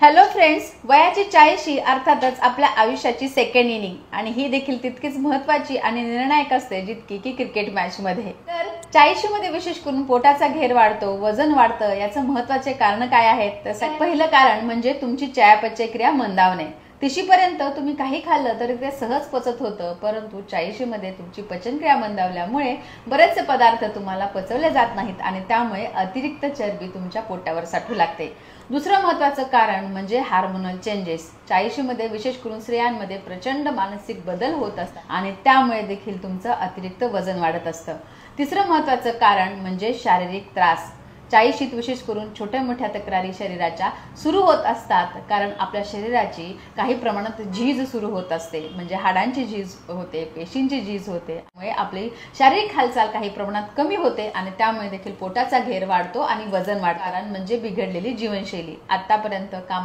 Hello friends, वयाची 40 अर्थातच आपल्या आयुष्याची सेकंड इनिंग आणि ही देखील तितकीच महत्त्वाची आणि निर्णायक असते जितकी की क्रिकेट मॅच मध्ये। तर 40 मध्ये विशेष करून पोटाचा घेर वाढतो, वजन वाढतं। याचं महत्त्वाचे कारण काय आहेत? तर पहिलं कारण म्हणजे तुमची चयापचय क्रिया मंदावणे। 30 पर्यंत तुम्ही काही खाल्लं तरी ते सहज पचत होतं, परंतु 40 मध्ये तुमची पचनक्रिया मंदावल्यामुळे बरेचसे पदार्थ तुम्हाला पचवले जात नाहीत आणि त्यामुळे अतिरिक्त चरबी तुमच्या पोटावर साठू लागते। दुसरं महत्त्वाचं कारण म्हणजे हार्मोनल चेंजेस। 40 मध्ये विशेष करून स्त्रियांमध्ये प्रचंड मानसिक बदल होत असतात आणि त्यामुळे देखील तुमचं अतिरिक्त वजन वाढत असतं। तिसरं महत्त्वाचं कारण म्हणजे शारीरिक त्रास। 40 विशेष करून छोट्या मोठ्या तक्रारी शरीराच्या सुरू होत असतात, कारण आपल्या शरीराची काही प्रमाणात झीज सुरू होत असते, म्हणजे हाडांची झीज होते, पेशींची झीज होते। त्यामुळे आपली शारीरिक हालचाल काही प्रमाणात कमी होते आणि त्यामुळे देखील पोटाचा घेर वाढतो आणि वजन वाढतं। कारण म्हणजे बिघडलेली जीवनशैली। आतापर्यंत काम